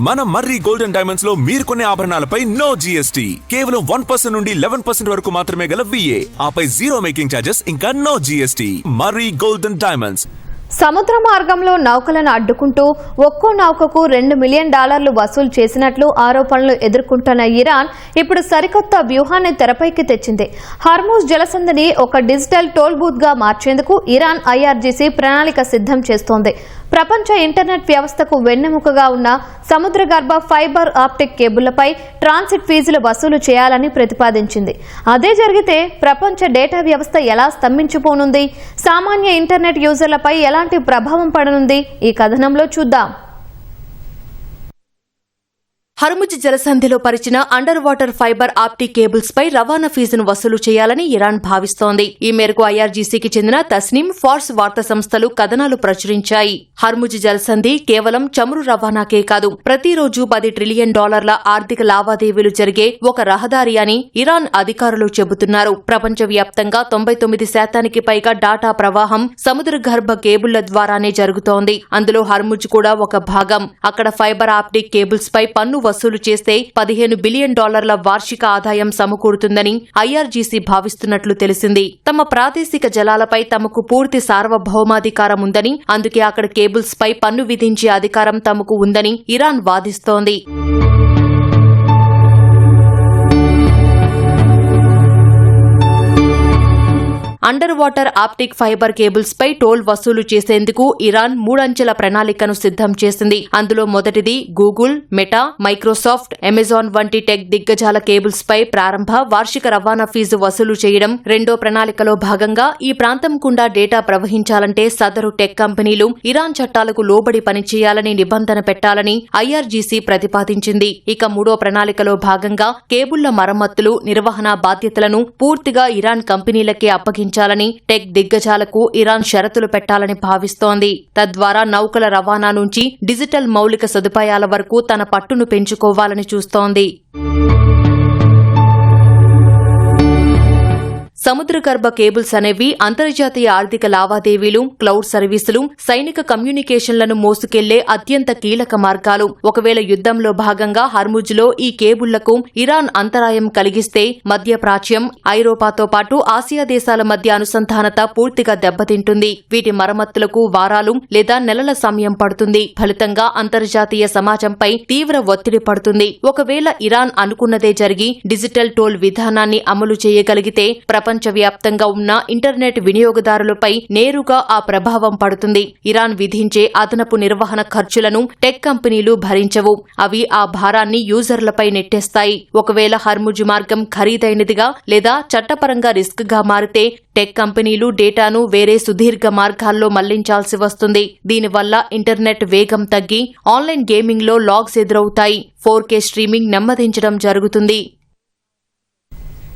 మన మర్రి golden diamonds లో మీరు కొనే ఆభరణాలపై నో జీఎస్టీ, కేవలం 1% నుండి 11% వరకు మాత్రమే గల VA, ఆపై జీరో మేకింగ్ ఛార్జెస్ ఇంకా నో జీఎస్టీ. మర్రి గోల్డెన్ డైమండ్స్. సముద్ర మార్గంలో నౌకలను అడ్డుకుంటూ ఒక్కో నౌకకు $2 మిలియన్ వసూలు చేసినట్లు ఆరోపణలు ఎదుర్కొంటున్న ఇరాన్ ఇప్పుడు సరికొత్త వ్యూహాన్ని తెరపైకి తెచ్చింది. హార్మూజ్ జలసంధిని ఒక డిజిటల్ టోల్ బూత్ గా మార్చేందుకు ఇరాన్ IRGC ప్రణాళిక సిద్ధం చేస్తోంది. ప్రపంచ ఇంటర్నెట్ వ్యవస్థకు వెన్నెముకగా ఉన్న సముద్ర గర్భ ఫైబర్ ఆప్టిక్ కేబుళ్లపై ట్రాన్సిట్ ఫీజులు వసూలు చేయాలని ప్రతిపాదించింది. అదే జరిగితే ప్రపంచ డేటా వ్యవస్థ ఎలా స్తంభించిపోనుంది, సామాన్య ఇంటర్నెట్ యూజర్లపై ఎలాంటి ప్రభావం పడనుంది, ఈ కథనంలో చూద్దాం. హర్ముజ్ జలసంధిలో పరిచిన under water fibre optic cables పై రవాణా ఫీజును వసూలు చేయాలని ఇరాన్ భావిస్తోంది. ఈ మేరకు IRGCకి చెందిన తస్నీం, ఫార్స్ వార్తా సంస్థలు కథనాలు ప్రచురించాయి. హర్ముజ్ జలసంధి కేవలం చమురు రవాణాకే కాదు, ప్రతిరోజు $10 ట్రిలియన్ ఆర్థిక లావాదేవీలు జరిగే ఒక రహదారి అని ఇరాన్ అధికారులు చెబుతున్నారు. ప్రపంచవ్యాప్తంగా 99% పైగా డాటా ప్రవాహం సముద్ర గర్భ కేబుళ్ల ద్వారానే జరుగుతోంది. అందులో హర్ముజ్ కూడా ఒక భాగం. అక్కడ ఫైబర్ ఆప్టిక్ కేబుల్స్ పై పన్ను వసూలు చేస్తే $15 బిలియన్ వార్షిక ఆదాయం సమకూరుతుందని IRGC భావిస్తున్నట్లు తెలిసింది. తమ ప్రాదేశిక జలాలపై తమకు పూర్తి సార్వభౌమాధికారం ఉందని, అందుకే అక్కడ కేబుల్స్ పై పన్ను విధించే అధికారం తమకు ఉందని ఇరాన్ వాదిస్తోంది. Under water optic fibre cables పై టోల్ వసూలు చేసేందుకు ఇరాన్ 3 అంచెల ప్రణాళికను సిద్ధం చేసింది. అందులో మొదటిది గూగుల్, మెటా, మైక్రోసాఫ్ట్, అమెజాన్ వంటి టెక్ దిగ్గజాల కేబుల్స్ పై ప్రారంభ వార్షిక రవాణా ఫీజు వసూలు చేయడం. రెండో ప్రణాళికలో భాగంగా ఈ ప్రాంతం గుండా డేటా ప్రవహించాలంటే సదరు టెక్ కంపెనీలు ఇరాన్ చట్టాలకు లోబడి పనిచేయాలని నిబంధన పెట్టాలని IRGC ప్రతిపాదించింది. ఇక మూడో ప్రణాళికలో భాగంగా కేబుళ్ల మరమ్మతులు, నిర్వహణ బాధ్యతలను పూర్తిగా ఇరాన్ కంపెనీలకే అప్పగించాలని టెక్ దిగ్గజాలకు ఇరాన్ షరతులు పెట్టాలని భావిస్తోంది. తద్వారా నౌకల రవాణా నుంచి డిజిటల్ మౌలిక సదుపాయాల వరకు తన పట్టును పెంచుకోవాలని చూస్తోంది. సముద్ర గర్భ కేబుల్స్ అనేవి అంతర్జాతీయ ఆర్థిక లావాదేవీలు, క్లౌడ్ సర్వీసులు, సైనిక కమ్యూనికేషన్లను మోసుకెళ్లే అత్యంత కీలక మార్గాలు. ఒకవేళ యుద్ధంలో భాగంగా హర్ముజ్లో ఈ కేబుళ్లకు ఇరాన్ అంతరాయం కలిగిస్తే మధ్యప్రాచ్యం, ఐరోపాతో పాటు ఆసియా దేశాల మధ్య అనుసంధానత పూర్తిగా దెబ్బతింటుంది. వీటి మరమ్మతులకు వారాలు లేదా నెలల సమయం పడుతుంది. ఫలితంగా అంతర్జాతీయ సమాజంపై తీవ్ర ఒత్తిడి పడుతుంది. ఒకవేళ ఇరాన్ అనుకున్నదే జరిగి డిజిటల్ టోల్ విధానాన్ని అమలు చేయగలిగితే ప్రపంచవ్యాప్తంగా ఉన్న ఇంటర్నెట్ వినియోగదారులపై నేరుగా ఆ ప్రభావం పడుతుంది. ఇరాన్ విధించే అదనపు నిర్వహణ ఖర్చులను టెక్ కంపెనీలు భరించవు. అవి ఆ భారాన్ని యూజర్లపై నెట్టేస్తాయి. ఒకవేళ హర్ముజ్ మార్గం ఖరీదైనదిగా లేదా చట్టపరంగా రిస్క్ గా మారితే టెక్ కంపెనీలు డేటాను వేరే సుదీర్ఘ మార్గాల్లో మళ్లించాల్సి వస్తుంది. దీనివల్ల ఇంటర్నెట్ వేగం తగ్గి ఆన్లైన్ గేమింగ్లో లాగ్స్ ఎదురవుతాయి. 4K స్ట్రీమింగ్ నెమ్మదించడం జరుగుతుంది.